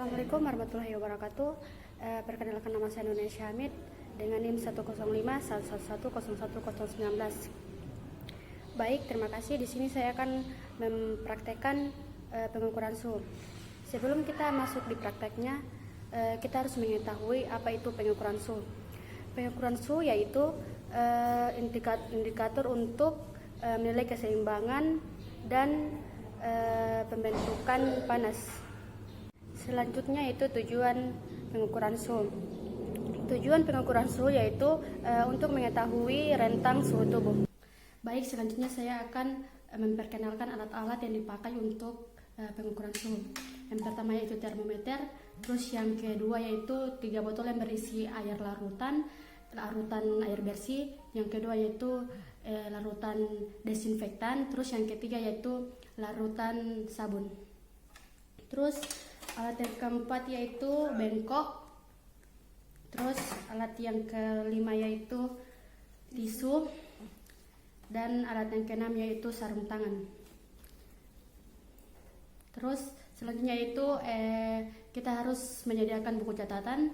Assalamualaikum warahmatullahi wabarakatuh. Perkenalkan nama saya Nuna Syamid dengan NIM 1051111011019. Baik, terima kasih. Di sini saya akan mempraktekkan pengukuran suhu. Sebelum kita masuk di prakteknya, kita harus mengetahui apa itu pengukuran suhu. Pengukuran suhu yaitu indikator untuk menilai keseimbangan dan pembentukan panas. Selanjutnya itu tujuan pengukuran suhu. Tujuan pengukuran suhu yaitu untuk mengetahui rentang suhu tubuh. Baik, selanjutnya saya akan memperkenalkan alat-alat yang dipakai untuk pengukuran suhu. Yang pertama yaitu termometer, terus yang kedua yaitu 3 botol yang berisi air larutan air bersih, yang kedua yaitu larutan desinfektan, terus yang ketiga yaitu larutan sabun. Terus alat yang keempat yaitu bengkok. Terus alat yang kelima yaitu tisu. Dan alat yang keenam yaitu sarung tangan. Terus selanjutnya itu kita harus menyediakan buku catatan.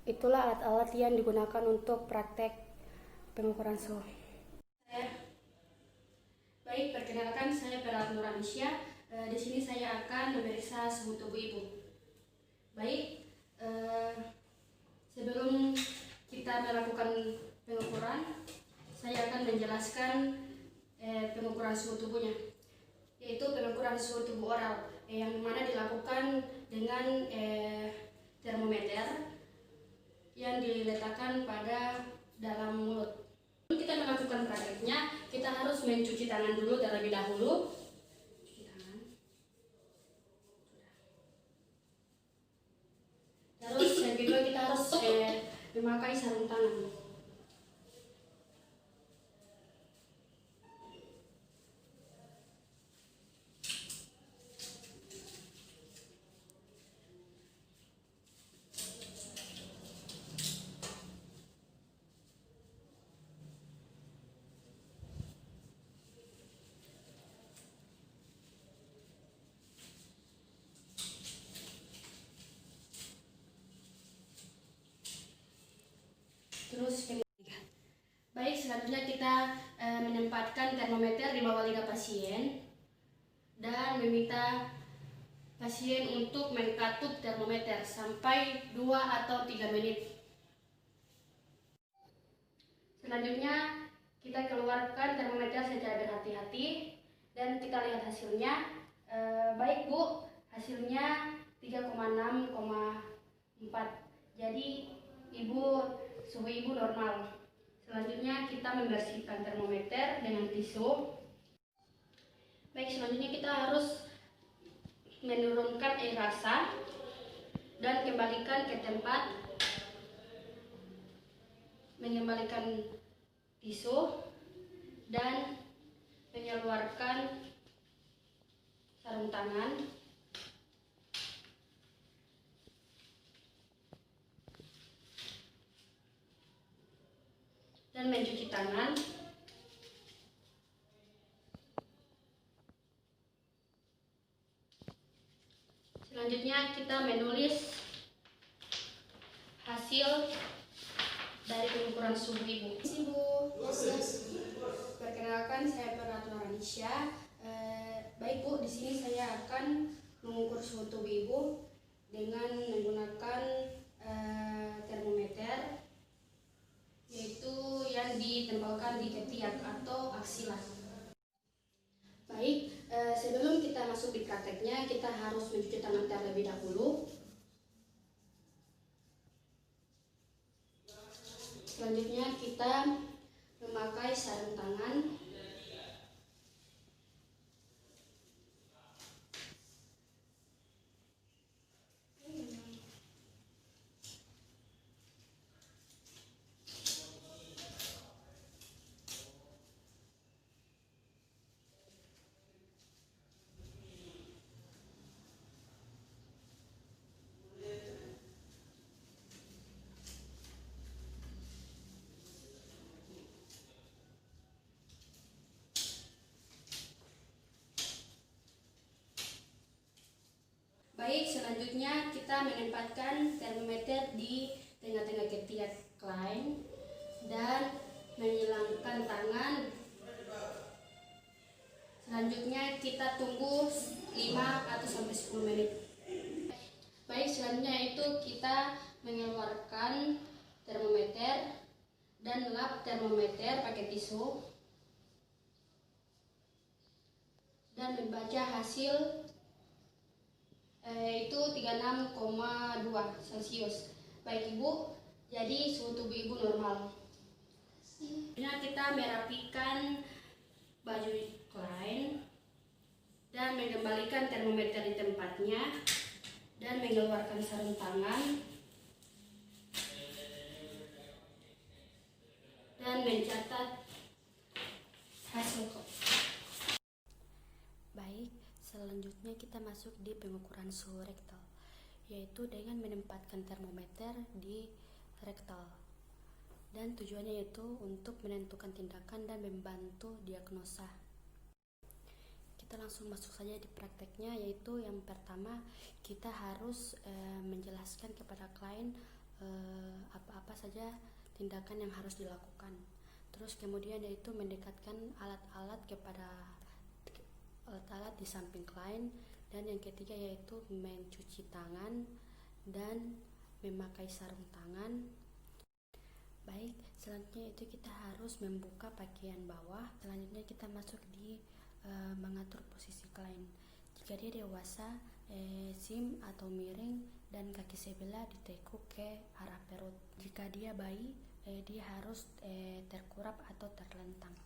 Itulah alat-alat yang digunakan untuk praktek pengukuran suhu. Baik, perkenalkan saya Perawat Nuranisya. Di sini saya akan memeriksa suhu tubuh ibu. Baik, sebelum kita melakukan pengukuran, saya akan menjelaskan pengukuran suhu tubuhnya, yaitu pengukuran suhu tubuh oral, yang mana dilakukan dengan termometer yang diletakkan pada dalam mulut. Sebelum kita melakukan prakteknya, kita harus mencuci tangan dulu terlebih dahulu. Terus yang kedua kita harus memakai sarung tangan. Baik, selanjutnya kita menempatkan termometer di bawah lidah pasien dan meminta pasien untuk mengkatup termometer sampai 2 atau 3 menit. Selanjutnya kita keluarkan termometer secara berhati-hati dan kita lihat hasilnya. Baik Bu, hasilnya 3,6,4. Jadi suhu ibu normal. Selanjutnya kita membersihkan termometer dengan tisu. Baik, selanjutnya kita harus menurunkan air rasa dan kembalikan ke tempat. Mengembalikan tisu dan mengeluarkan sarung tangan. Dan mencuci tangan. Selanjutnya kita menulis hasil dari pengukuran suhu ibu. Ibu, perkenalkan saya Perawat Nuranisya. Baik Bu, di sini saya akan mengukur suhu tubuh ibu dengan menggunakan termometer, yaitu yang ditempelkan di ketiak atau aksila. Baik, sebelum kita masuk di prakteknya, kita harus mencuci tangan terlebih dahulu. Selanjutnya kita memakai sarung tangan. Baik, selanjutnya kita menempatkan termometer di tengah-tengah ketiak klien dan menghilangkan tangan. Selanjutnya kita tunggu 5 atau sampai 10 menit. Baik, selanjutnya itu kita mengeluarkan termometer dan lap termometer pakai tisu dan membaca hasil itu 36,2 Celcius. Baik Ibu, jadi suhu tubuh Ibu normal. Selanjutnya kita merapikan baju klien dan mengembalikan termometer di tempatnya dan mengeluarkan sarung tangan dan mencatat hasil. Baik, selanjutnya kita masuk di pengukuran suhu rektal, yaitu dengan menempatkan termometer di rektal. Dan tujuannya yaitu untuk menentukan tindakan dan membantu diagnosa. Kita langsung masuk saja di prakteknya, yaitu yang pertama kita harus menjelaskan kepada klien apa-apa saja tindakan yang harus dilakukan. Terus kemudian yaitu mendekatkan alat-alat di samping klien, dan yang ketiga yaitu mencuci tangan dan memakai sarung tangan. Baik, selanjutnya itu kita harus membuka pakaian bawah. Selanjutnya kita masuk di mengatur posisi klien. Jika dia dewasa, sim atau miring dan kaki sebelah ditekuk ke arah perut. Jika dia bayi, dia harus terkurap atau terlentang.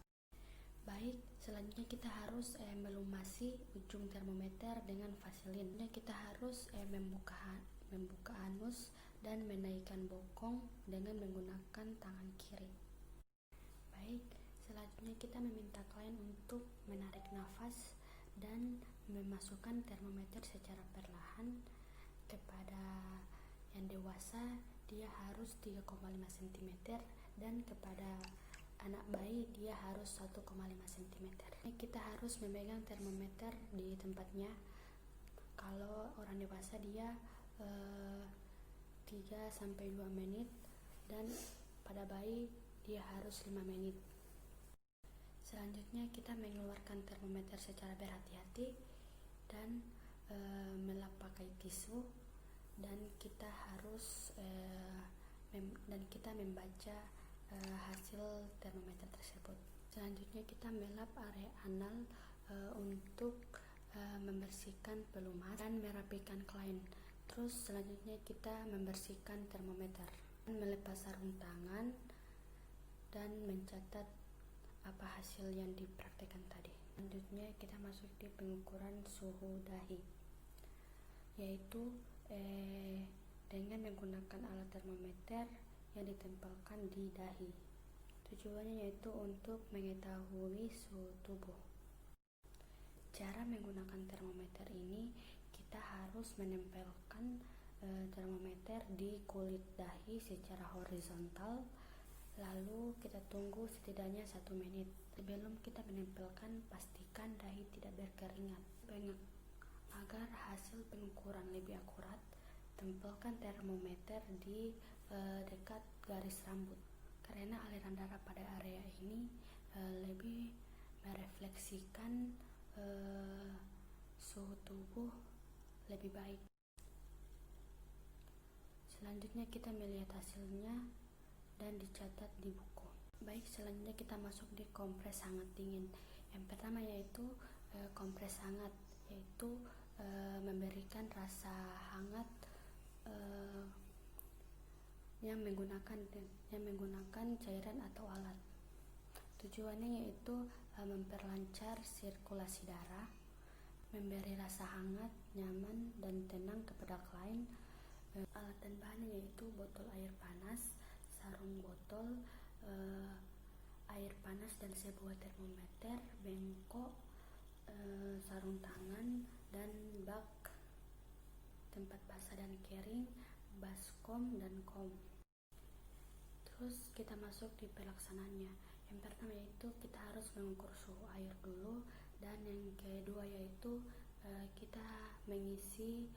Baik, selanjutnya kita harus melumasi ujung termometer dengan vaselin. Kita harus membuka anus dan menaikkan bokong dengan menggunakan tangan kiri. Baik, selanjutnya kita meminta klien untuk menarik nafas dan memasukkan termometer secara perlahan. Kepada yang dewasa dia harus 3,5 cm dan kepada anak bayi dia harus 1,5 cm. Kita harus memegang termometer di tempatnya. Kalau orang dewasa dia 3-2 menit dan pada bayi dia harus 5 menit. Selanjutnya kita mengeluarkan termometer secara berhati-hati dan melap pakai tisu, dan kita harus membaca hasil termometer tersebut. Selanjutnya kita melap area anal untuk membersihkan pelumas dan merapikan klien. Terus selanjutnya kita membersihkan termometer, melepas sarung tangan dan mencatat apa hasil yang dipraktekkan tadi. Selanjutnya kita masuk di pengukuran suhu dahi, yaitu dengan menggunakan alat termometer yang ditempelkan di dahi. Tujuannya yaitu untuk mengetahui suhu tubuh. Cara menggunakan termometer ini, kita harus menempelkan termometer di kulit dahi secara horizontal, lalu kita tunggu setidaknya 1 menit. Sebelum kita menempelkan, pastikan dahi tidak berkeringat. Agar hasil pengukuran lebih akurat, tempelkan termometer di dekat garis rambut, karena aliran darah pada area ini lebih merefleksikan suhu tubuh lebih baik. Selanjutnya kita melihat hasilnya dan dicatat di buku. Baik, selanjutnya kita masuk di kompres hangat dingin. Yang pertama yaitu kompres hangat, yaitu memberikan rasa hangat yang menggunakan cairan atau alat. Tujuannya yaitu memperlancar sirkulasi darah, memberi rasa hangat, nyaman, dan tenang kepada klien. Alat dan bahannya yaitu botol air panas, sarung botol, air panas dan sebuah termometer, bengkok, sarung tangan, dan bak tempat basah dan kering, baskom, dan kom. Terus kita masuk di pelaksanaannya. Yang pertama yaitu kita harus mengukur suhu air dulu, dan yang kedua yaitu kita mengisi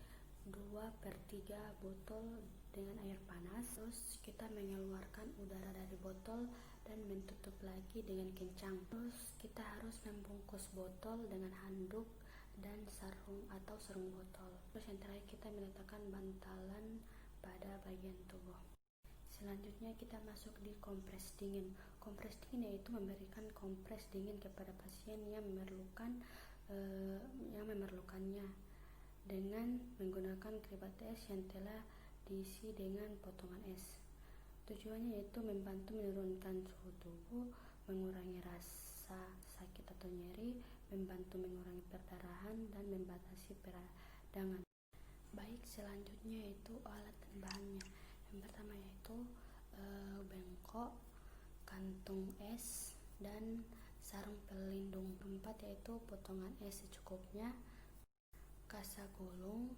2/3 botol dengan air panas. Terus kita mengeluarkan udara dari botol dan menutup lagi dengan kencang. Terus kita harus membungkus botol dengan handuk dan sarung atau sarung botol. Terus yang terakhir kita meletakkan bantalan pada bagian tubuh. Selanjutnya kita masuk di kompres dingin. Kompres dingin yaitu memberikan kompres dingin kepada pasien yang memerlukannya dengan menggunakan keribat es yang telah diisi dengan potongan es. Tujuannya yaitu membantu menurunkan suhu tubuh, mengurangi rasa sakit atau nyeri, membantu mengurangi perdarahan, dan membatasi peradangan. Baik, selanjutnya yaitu alat dan bahannya. Yang pertama yaitu bengkok, kantung es, dan sarung pelindung. Keempat yaitu potongan es secukupnya, kasa gulung,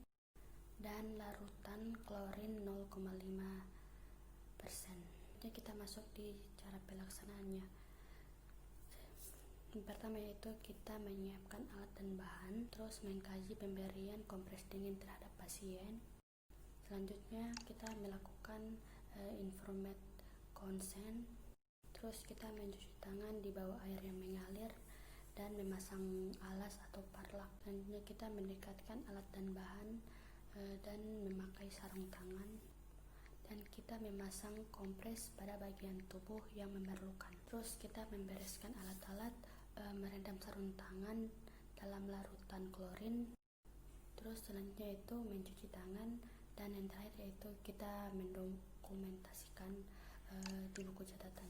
dan larutan klorin 0,5%. Jadi kita masuk di cara pelaksanaannya. Yang pertama yaitu kita menyiapkan alat dan bahan, terus mengkaji pemberian kompres dingin terhadap pasien. Selanjutnya kita melakukan informed consent, terus kita mencuci tangan di bawah air yang mengalir dan memasang alas atau parlak. Selanjutnya kita mendekatkan alat dan bahan dan memakai sarung tangan, dan kita memasang kompres pada bagian tubuh yang memerlukan. Terus kita membereskan alat-alat, merendam sarung tangan dalam larutan klorin. Terus selanjutnya itu mencuci tangan, dan yang terakhir yaitu kita mendokumentasikan di buku catatan.